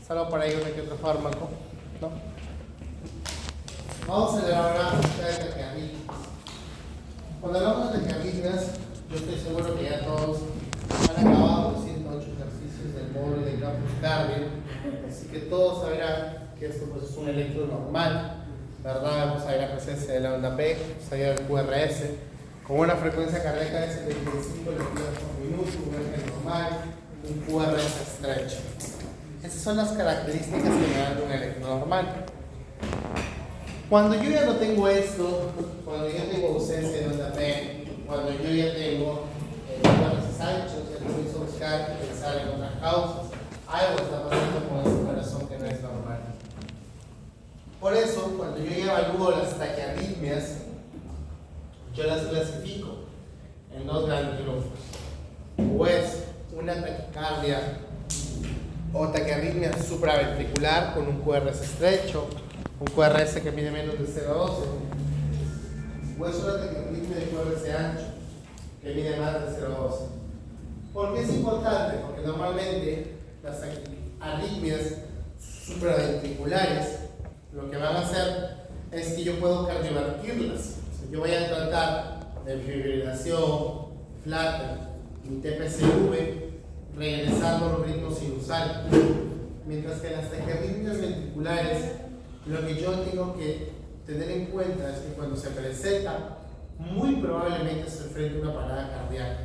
salvo por ahí uno que otro fármaco, ¿no? Vamos a hablar ahora de taquiarritmias. Cuando hablamos de taquiarritmias, yo estoy seguro que ya todos han acabado los 108 ejercicios del módulo de campus cardio, así que todos sabrán que esto pues, es un electro normal, ¿verdad? Vamos a ver la presencia de la onda P, vamos a ver el QRS, con una frecuencia cardíaca de 75 latidos por minuto, un eje normal, un QRS estrecho. Esas son las características que me dan un electro normal. Cuando yo ya no tengo esto, cuando yo tengo ausencia de onda P, cuando yo ya tengo QRS anchos, ya comienzo a buscar y pensar en otras causas, algo está pasando con ese corazón que no es normal. Por eso, cuando yo ya evalúo las taquiarritmias, yo las clasifico en dos grandes grupos. O es una taquicardia o taquiarritmia supraventricular con un QRS estrecho, un QRS que mide menos de 0,12, o es una taquiarritmia de QRS ancho que mide más de 0,12. ¿Por qué es importante? Porque normalmente las arritmias supraventriculares lo que van a hacer es que yo puedo cardiovertirlas. O sea, yo voy a tratar de fibrilación, flutter y TPCV regresando a los ritmos sinusales. Mientras que en las taquiarritmias ventriculares, lo que yo tengo que tener en cuenta es que cuando se presenta, muy probablemente se enfrente a una parada cardíaca.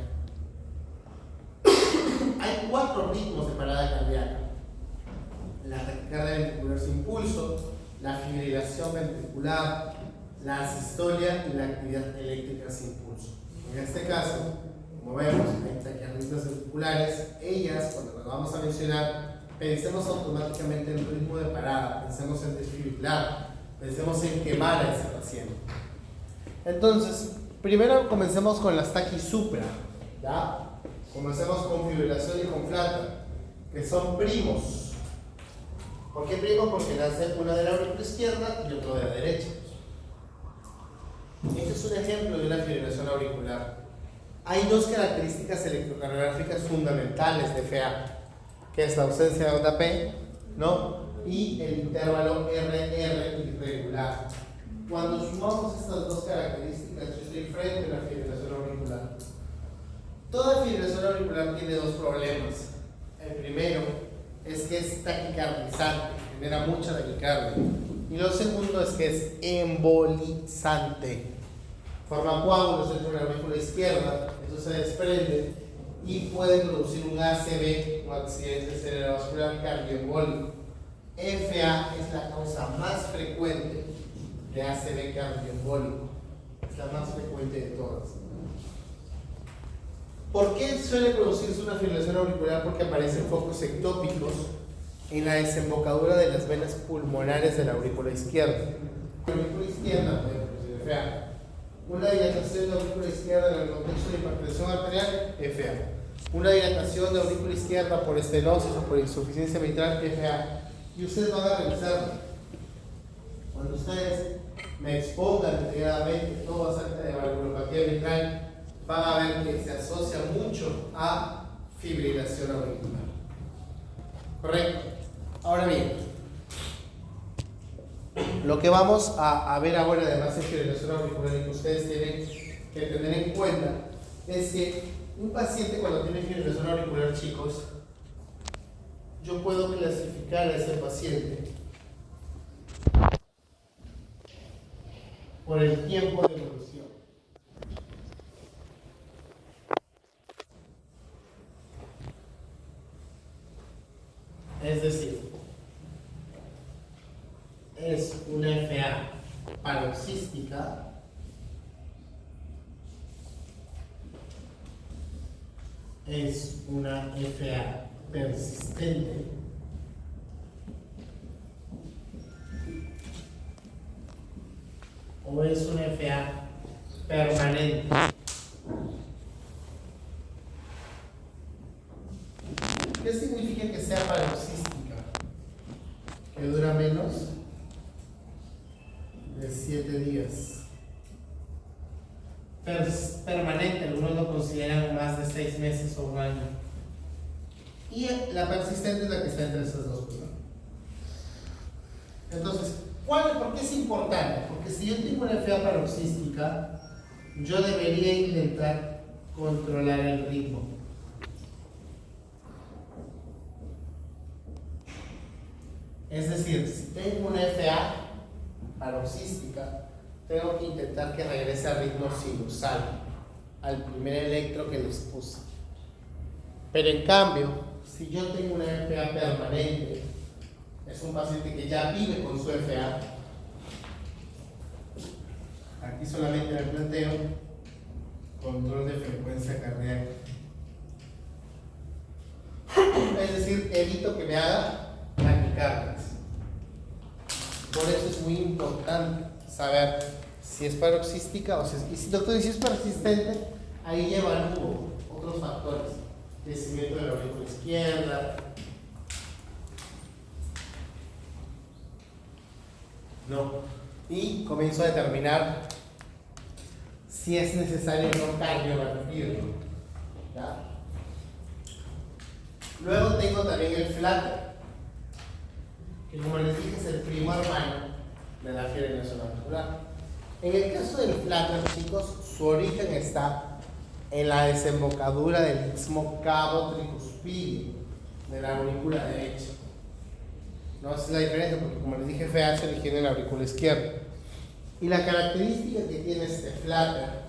Hay 4 ritmos de parada cardíaca: la taquicardia ventricular sin pulso, la fibrilación ventricular, la asistolia y la actividad eléctrica sin pulso. En este caso, como vemos, hay taquiarritmias ventriculares. Ellas, cuando las vamos a mencionar, pensemos automáticamente en el ritmo de parada, pensemos en desfibrilar, pensemos en quemar a ese paciente. Entonces, primero comencemos con las taquisupra, ¿ya? Comencemos con fibrilación y con flutter, que son primos. ¿Por qué primos? Porque nace una de la aurícula izquierda y otro de la derecha. Este es un ejemplo de una fibrilación auricular. Hay dos características electrocardiográficas fundamentales de FA, que es la ausencia de onda P, ¿no? Y el intervalo RR irregular. Cuando sumamos estas dos características, yo estoy frente a la fibrilación auricular. Toda fibrilación auricular tiene dos problemas. El primero es que es taquicardizante, genera mucha taquicardia. Y lo segundo es que es embolizante. Forma coágulos dentro de la aurícula izquierda, eso se desprende y puede producir un ACV, un accidente cerebrovascular cardioembólico. FA es la causa más frecuente de ACV cardioembólico, es la más frecuente de todas. ¿Por qué suele producirse una fibrilación auricular? Porque aparecen focos ectópicos en la desembocadura de las venas pulmonares de la aurícula izquierda. La aurícula izquierda puede producir FA. Una dilatación de la aurícula izquierda en el contexto de hipertensión arterial, FA. Una dilatación de la aurícula izquierda por estenosis o por insuficiencia mitral, FA. Y ustedes van a revisar. Cuando ustedes me expongan detalladamente todo acerca de valvulopatía mitral, van a ver que se asocia mucho a fibrilación auricular. ¿Correcto? Ahora bien, lo que vamos a ver ahora, además de fibrilación auricular, y que ustedes tienen que tener en cuenta, es que un paciente cuando tiene fibrilación auricular, chicos, yo puedo clasificar a ese paciente por el tiempo de evolución. Es decir, es una FA paroxística, es una FA persistente, o es una FA permanente. ¿Qué significa que sea paroxística? Que dura menos de 7 días. Permanente, algunos lo consideran más de 6 meses o un año. Y la persistente es la que está entre esas dos cosas. Entonces, ¿por qué es importante? Porque si yo tengo una FA paroxística, yo debería intentar controlar el ritmo. Es decir, si tengo una FA paroxística, tengo que intentar que regrese al ritmo sinusal, al primer electro que les puse. Pero en cambio, si yo tengo una FA permanente, es un paciente que ya vive con su FA. Aquí solamente me planteo control de frecuencia cardíaca. Es decir, evito que me haga taquicardias. Por eso es muy importante saber si es paroxística o si es... Y si, doctor, y si es persistente, ahí llevan otros factores. Crecimiento de la aurícula izquierda. No. Y comienzo a determinar si es necesario o no cardiovertirlo. ¿Ya? Luego tengo también el flutter, que como les dije es el primo hermano de la fibrilación auricular. En el caso del flutter, chicos, su origen está en la desembocadura del istmo cabo tricuspidio de la aurícula derecha. No es la diferencia porque, como les dije, FA se origina en la aurícula izquierda. Y la característica que tiene este flutter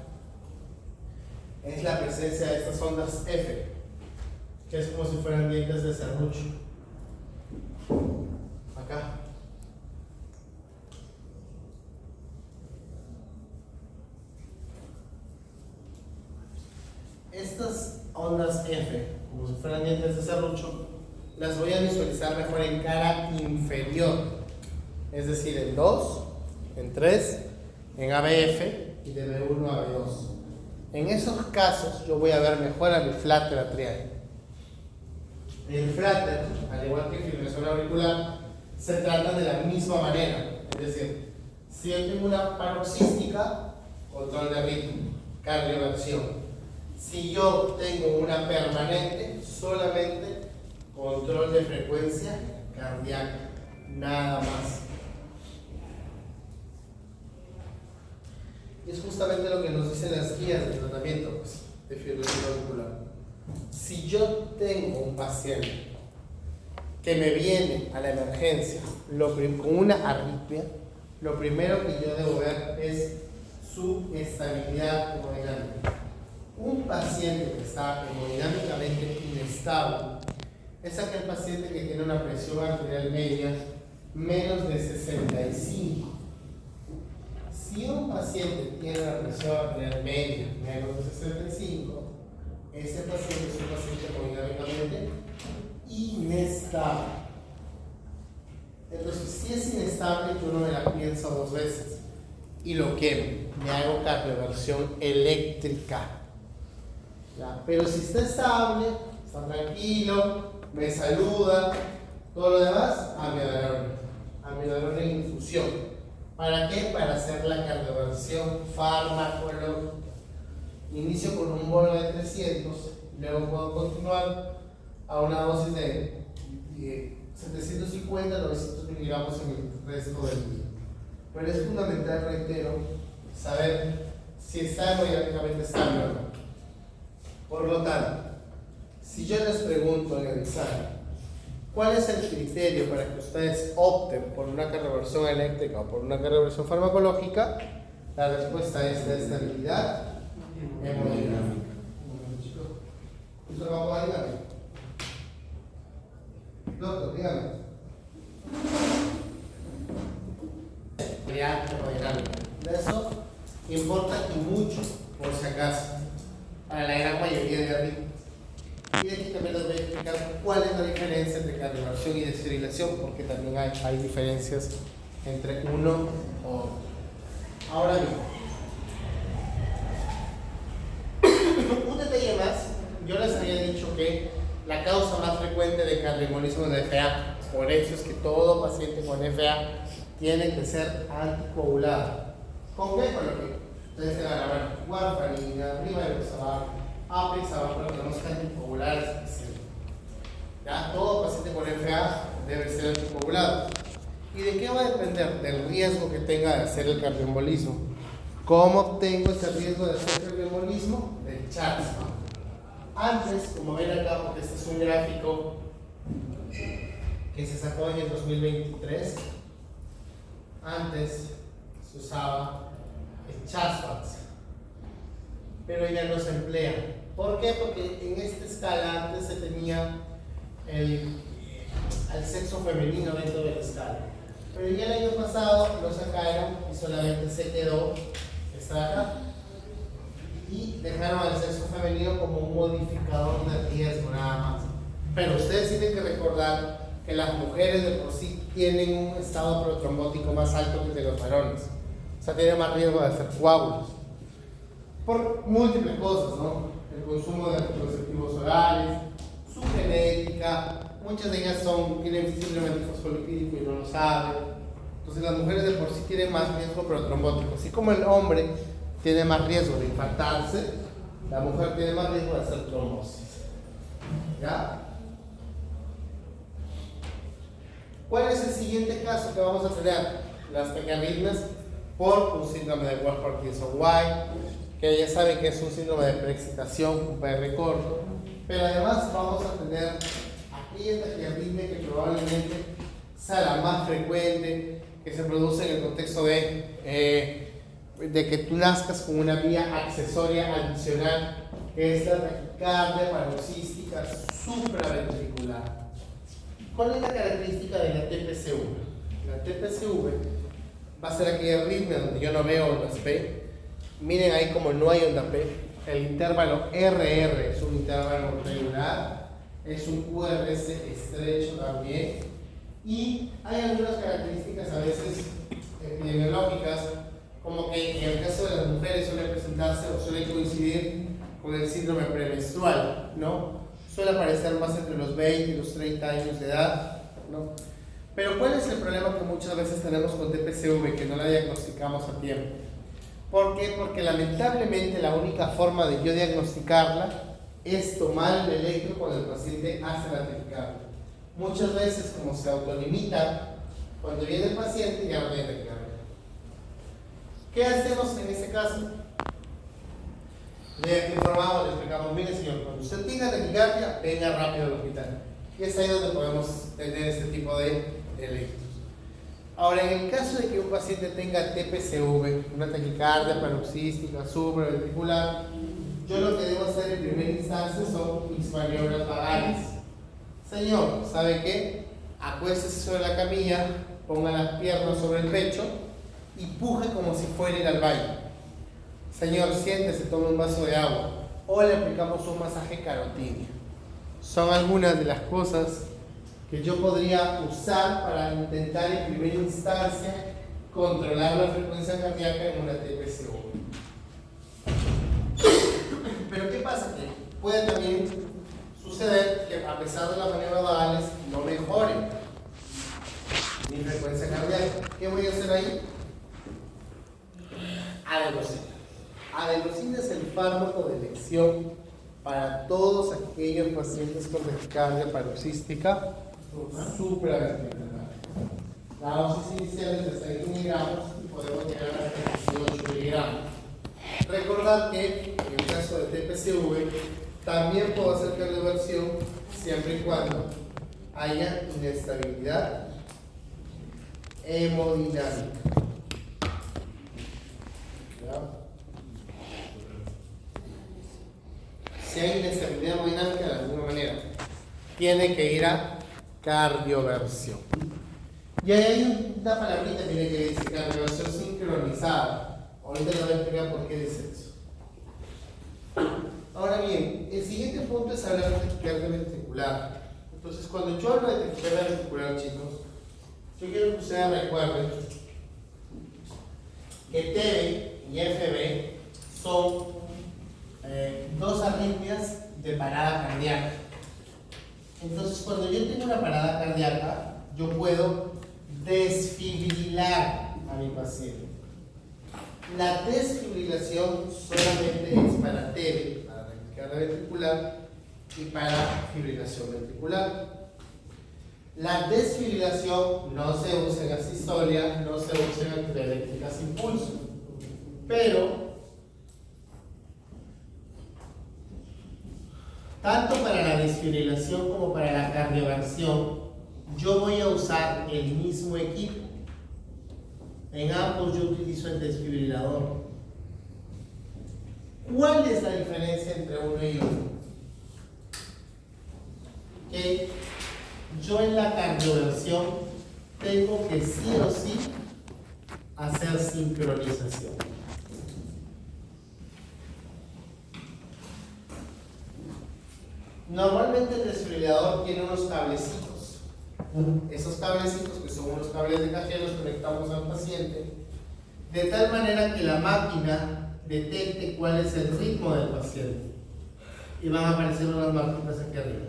es la presencia de estas ondas F, que es como si fueran dientes de serrucho. Acá. Estas ondas F, como si fueran dientes de serrucho, las voy a visualizar mejor en cara inferior, es decir, en 2, en 3, en ABF y de B1 a B2. En esos casos yo voy a ver mejor a mi flutter atrial. El flutter, al igual que fibrilación auricular, se trata de la misma manera, es decir, si yo tengo una paroxística, control de ritmo, cardioversión. Si yo tengo una permanente, solamente control de frecuencia cardíaca, nada más. Y es justamente lo que nos dicen las guías de tratamiento de fibrilación auricular. Si yo tengo un paciente que me viene a la emergencia con una arritmia, lo primero que yo debo ver es su estabilidad hemodinámica. Un paciente que está hemodinámicamente inestable es aquel paciente que tiene una presión arterial media menos de 65. Si un paciente tiene una presión arterial media menos de 65, ese paciente es un paciente hemodinámicamente inestable. Entonces, si es inestable, yo no me la pienso 2 veces y lo quemo. Me hago cardioversión eléctrica. ¿Ya? Pero si está estable, está tranquilo, me saluda, todo lo demás, amiodarona en infusión. ¿Para qué? Para hacer la cardioversión farmacológica. Inicio con un bolo de 300, luego puedo continuar a una dosis de 750, 900 miligramos en el resto del día. Pero es fundamental, reitero, saber si está hemodinámicamente estable o no. Por lo tanto, si yo les pregunto en el examen, ¿cuál es el criterio para que ustedes opten por una cardioversión eléctrica o por una cardioversión farmacológica? La respuesta es la estabilidad hemodinámica. ¿Esto lo vamos a ayudar? Doctor, dígame. Hemodinámica. Eso importa y mucho, por si acaso, para la gran mayoría de arritmias. Y aquí también les voy a explicar cuál es la diferencia entre cardioversión y desfibrilación, porque también hay diferencias entre uno o otro. Ahora bien, un detalle más, yo les había dicho que la causa más frecuente de cardioembolismo es la FA. Por eso es que todo paciente con FA tiene que ser anticoagulado. ¿Con qué? Con lo que ustedes se van a ver: warfarina, rivaroxaban, aprixaban, pero tenemos que anticoagular especial. Ya todo paciente con FA debe ser anticoagulado. ¿Y de qué va a depender? Del riesgo que tenga de hacer el cardioembolismo. ¿Cómo obtengo ese riesgo de hacer el cardioembolismo? Del CHARTS. Antes, como ven acá, porque este es un gráfico que se sacó en el 2023, antes se usaba el CHARTS, pero ya no se emplea. ¿Por qué? Porque en esta escala antes se tenía al sexo femenino dentro de la escala, pero ya el año pasado lo sacaron y solamente se quedó esta de acá y dejaron al sexo femenino como un modificador de riesgo nada más. Pero ustedes tienen que recordar que las mujeres de por sí tienen un estado protrombótico más alto que el de los varones, o sea, tienen más riesgo de hacer coágulos por múltiples cosas, ¿no? El consumo de anticonceptivos orales, su genética, muchas de ellas tienen síndrome fosfolipídico y no lo saben. Entonces las mujeres de por sí tienen más riesgo protrombótico. Así como el hombre tiene más riesgo de infartarse, la mujer tiene más riesgo de hacer trombosis. ¿Ya? ¿Cuál es el siguiente caso que vamos a tener? Las taquiarritmias por un síndrome de Wolff-Parkinson-White, que ya saben que es un síndrome de preexcitación, un PR corto, pero además vamos a tener aquella taquiarritmia que probablemente sea la más frecuente, que se produce en el contexto de que tú nazcas con una vía accesoria adicional, que es la taquicardia paroxística supraventricular. ¿Cuál es la característica de la TPCV? La TPCV va a ser aquella arritmia donde yo no veo ondas P. Miren ahí como no hay onda P. El intervalo RR es un intervalo regular, es un QRS estrecho también, y hay algunas características a veces epidemiológicas, como que en el caso de las mujeres suele presentarse o suele coincidir con el síndrome premenstrual, ¿no? Suele aparecer más entre los 20 y los 30 años de edad, ¿no? Pero ¿cuál es el problema que muchas veces tenemos con TPCV, que no la diagnosticamos a tiempo? ¿Por qué? Porque lamentablemente la única forma de yo diagnosticarla es tomar el electro cuando el paciente hace la taquicardia. Muchas veces, como se autolimita, cuando viene el paciente ya no tiene taquicardia. ¿Qué hacemos en ese caso? Le informamos, le explicamos: mire señor, cuando usted tenga taquicardia, venga rápido al hospital. Y es ahí donde podemos tener este tipo de electros. Ahora, en el caso de que un paciente tenga TPCV, una taquicardia paroxística supraventricular, yo lo que debo hacer en primera instancia son mis maniobras vagales. Señor, ¿sabe qué? Acuéstese sobre la camilla, ponga las piernas sobre el pecho y puje como si fuera a ir al baño. Señor, siéntese, tome un vaso de agua, o le aplicamos un masaje carotídeo. Son algunas de las cosas que yo podría usar para intentar en primera instancia controlar la frecuencia cardíaca en una TPCV. Pero ¿qué pasa? Que puede también suceder que a pesar de las maniobras vagales no mejore mi frecuencia cardíaca. ¿Qué voy a hacer ahí? Adenosina. Adenosina es el fármaco de elección para todos aquellos pacientes con taquicardia paroxística supraventricular. La dosis inicial es de 6 miligramos y podemos llegar hasta 18 miligramos. Recordad que en el caso de TPCV también puedo hacer cardioversión siempre y cuando haya inestabilidad hemodinámica. Si hay inestabilidad hemodinámica de alguna manera, tiene que ir a cardioversión. Y ahí hay una palabrita que dice cardioversión sincronizada. Ahorita les voy a explicar por qué dice eso. Ahora bien, el siguiente punto es hablar de taquicardia ventricular. Entonces, cuando yo hablo de taquicardia ventricular, chicos, yo quiero que ustedes recuerden que TB y FB son dos arritmias de parada cardíaca. Entonces, cuando yo tengo una parada cardíaca, yo puedo desfibrilar a mi paciente. La desfibrilación solamente es para TB, para taquicardia ventricular, y para fibrilación ventricular. La desfibrilación no se usa en asistolia, no se usa en actividad eléctrica sin pulso, pero tanto para la desfibrilación como para la cardioversión, yo voy a usar el mismo equipo. En ambos yo utilizo el desfibrilador. ¿Cuál es la diferencia entre uno y otro? Que yo en la cardioversión tengo que sí o sí hacer sincronización. Normalmente el desfibrilador tiene unos cablecitos. Esos cablecitos, que son unos cables de café, los conectamos al paciente de tal manera que la máquina detecte cuál es el ritmo del paciente y van a aparecer unas marquitas aquí arriba.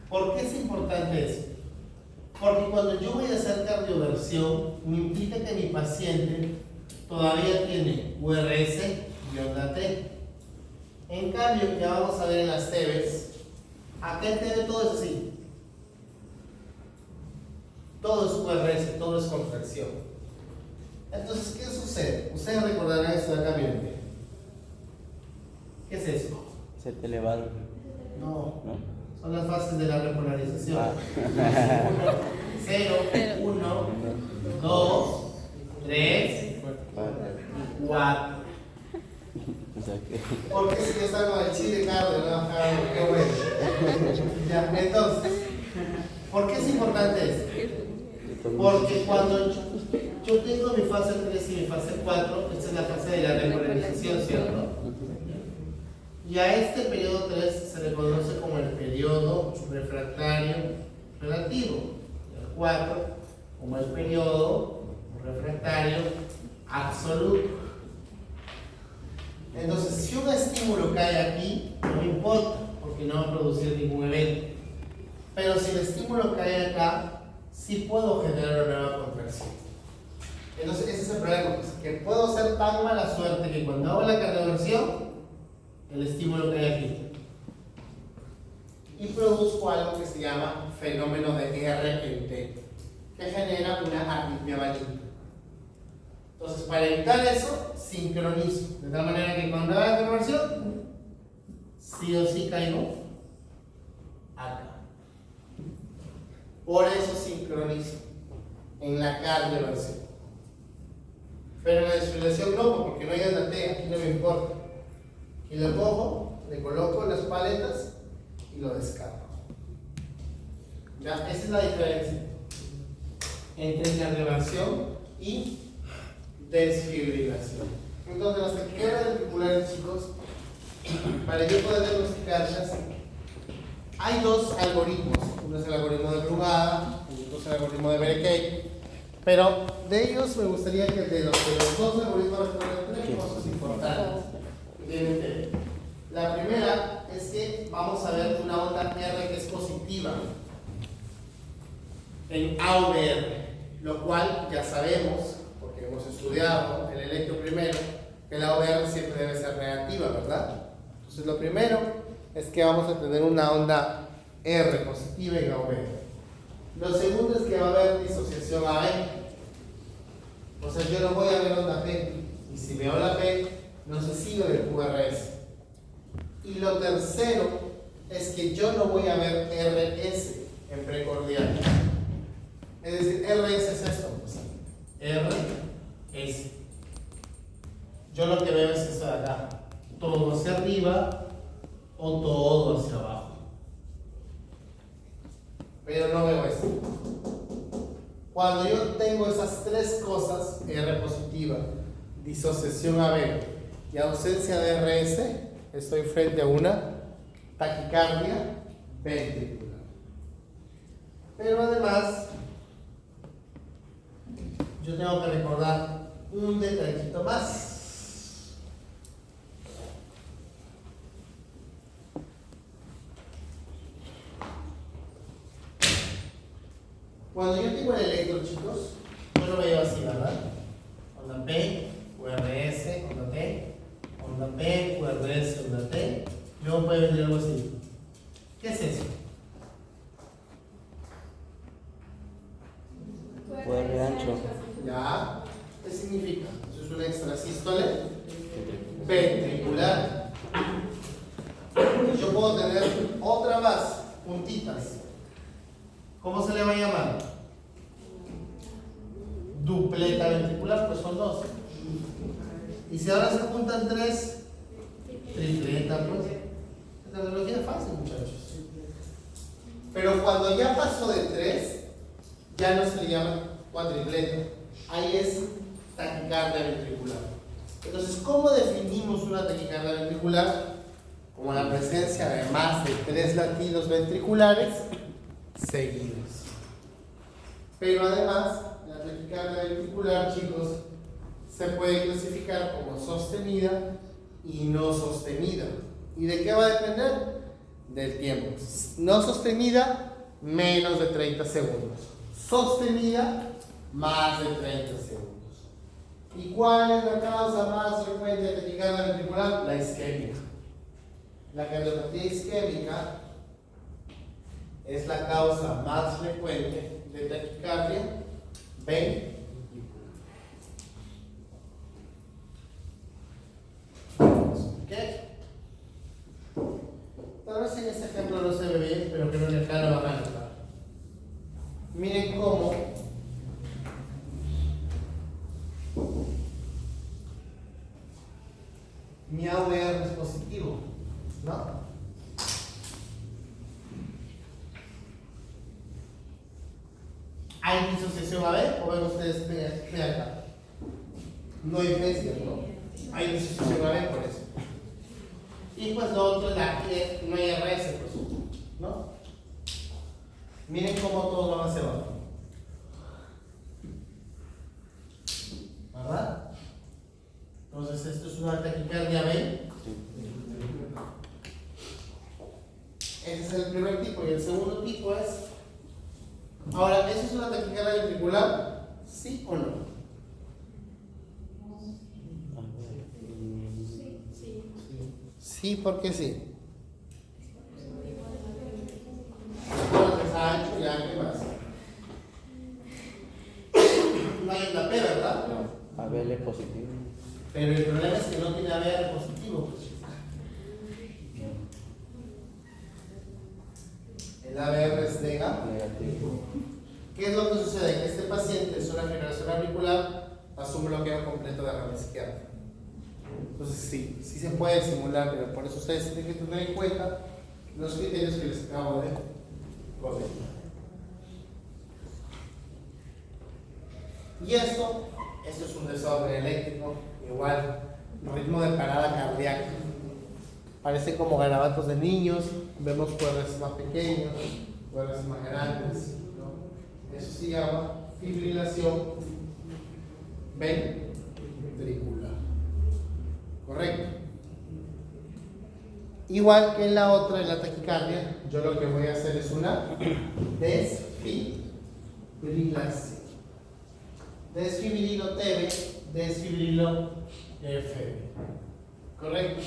¿Por qué es importante eso? Porque cuando yo voy a hacer cardioversión, me implica que mi paciente todavía tiene URS y onda T. En cambio, ya vamos a ver en las TVs, acá en TV todo es así. Todo es URS, todo es contracción. Entonces, ¿qué sucede? Ustedes recordarán esto de acá, miren. ¿Qué es eso? Se te elevado. No. ¿No? Son las fases de la repolarización. 0, 1, 2, 3, 4. Porque si yo salgo del chile, claro, de la qué bueno. Ya, entonces, ¿por qué es importante esto? Porque cuando yo tengo mi fase 3 y mi fase 4, esta es la fase de la repolarización, ¿cierto? Y a este periodo 3 se le conoce como el periodo refractario relativo. El 4 como el periodo refractario absoluto. Entonces, si un estímulo cae aquí, no me importa, porque no va a producir ningún evento. Pero si el estímulo cae acá, sí puedo generar una nueva contracción. Entonces, ese es el problema, pues, que puedo ser tan mala suerte que cuando hago la cardioversión, el estímulo cae aquí. Y produzco algo que se llama fenómeno de RNT, que genera una arritmia maligna. Entonces, para evitar eso, sincronizo. De tal manera que cuando haga la conversión, sí o sí caigo acá. Por eso sincronizo en la cardioversión. Pero en la desfibrilación no, porque no hay onda T, aquí no me importa. Y lo cojo, le coloco las paletas y lo descargo. Ya, esa es la diferencia entre cardioversión y desfibrilación. Entonces, las taquicardias ventriculares, chicos, para yo poder diagnosticarlas, hay dos algoritmos. Uno es el algoritmo de Brugada y otro es el algoritmo de Berkey. Pero de ellos me gustaría que de los dos algoritmos recuerden tres cosas importantes. La primera es que vamos a ver una onda R que es positiva en AVR, lo cual ya sabemos, porque hemos estudiado el electro primero, que la AVR siempre debe ser negativa, ¿verdad? Entonces lo primero es que vamos a tener una onda R positiva en AVR. Lo segundo es que va a haber disociación AB. O sea, yo no voy a ver onda P, y si veo la P, no se sigue del QRS. Y lo tercero es que yo no voy a ver RS en precordial. Es decir, RS es esto, pues. RS. Yo lo que veo es esto de acá. Todo hacia arriba o todo hacia abajo. Pero no veo esto. Cuando yo tengo esas tres cosas, R positiva, disociación AB y ausencia de RS, estoy frente a una taquicardia ventricular. Pero además, yo tengo que recordar un detallito más. Cuando yo tengo el electro, chicos, yo lo veo así, ¿verdad? Onda P, QRS, onda T, onda P, QRS, onda T. Luego puede venir algo así. ¿Qué es eso? 8. ¿Ya? ¿Qué significa? Eso es una extrasístole ventricular. Y yo puedo tener otra más, puntitas. ¿Cómo se le va a llamar? Dupleta ventricular, pues son dos. Y si ahora se juntan tres, tripleta, pues. La tecnología es fácil, muchachos. Pero cuando ya pasó de tres, ya no se le llama cuatripleta. Ahí es taquicardia ventricular. Entonces, ¿cómo definimos una taquicardia ventricular? Como la presencia de más de 3 latidos ventriculares seguidos. Pero además, la taquicardia ventricular, chicos, se puede clasificar como sostenida y no sostenida. ¿Y de qué va a depender? Del tiempo. No sostenida, menos de 30 segundos. Sostenida, más de 30 segundos. ¿Y cuál es la causa más frecuente de taquicardia ventricular? La isquemia. La cardiopatía isquémica es la causa más frecuente de taquicardia ventricular. ¿Qué? Tal vez en este ejemplo no se ve bien, pero creo que acá lo van a notar. Miren cómo mi AVR es positivo, ¿no? ¿Hay disociación AB? ¿O ven ustedes de acá? No hay diferencia, ¿no? Hay disociación AB por eso. Y pues lo otro es que no hay RS, pues, ¿no? Miren cómo todos van hacia abajo. ¿Verdad? Entonces, esto es una taquicardia B. Ese es el primer tipo. Y el segundo tipo es... Ahora, ¿eso es una taquicardia ventricular? ¿Sí o no? Sí, porque sí. Bueno, pues ancho, ya, ¿qué más? No hay una P, ¿verdad? No, ABL es positivo. Pero el problema es que no tiene ABR positivo. El ABR es negativo. ¿Qué es lo que sucede? Que este paciente es una fibrilación auricular, hace un bloqueo completo de la rama izquierda. Entonces sí se puede simular, pero por eso ustedes tienen que tener en cuenta los criterios que les acabo de comentar. Y esto es un desorden eléctrico, igual, ritmo de parada cardíaca. Parece como garabatos de niños, vemos cuerdas más pequeños, cuerdas más grandes, ¿no? Eso se llama fibrilación ventricular. ¿Correcto? Igual que en la otra, en la taquicardia, yo lo que voy a hacer es una desfibrilación. Desfibrilo TB, desfibrilo FB. ¿Correcto?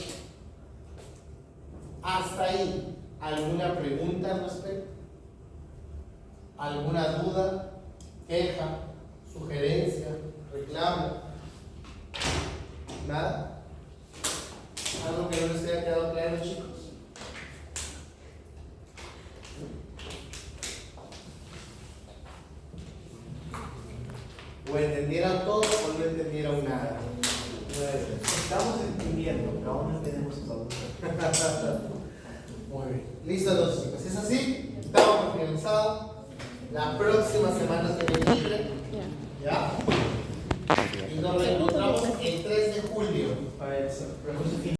Hasta ahí, ¿alguna pregunta al respecto? ¿Alguna duda, queja, sugerencia, reclamo? ¿Nada? ¿Algo que no les haya quedado claro, chicos? ¿O entendieron todo o no entendieron nada? Estamos entendiendo, pero aún no tenemos todo. Muy bien. Listo, entonces, chicos. Si es así, estamos finalizados. La próxima semana se viene libre.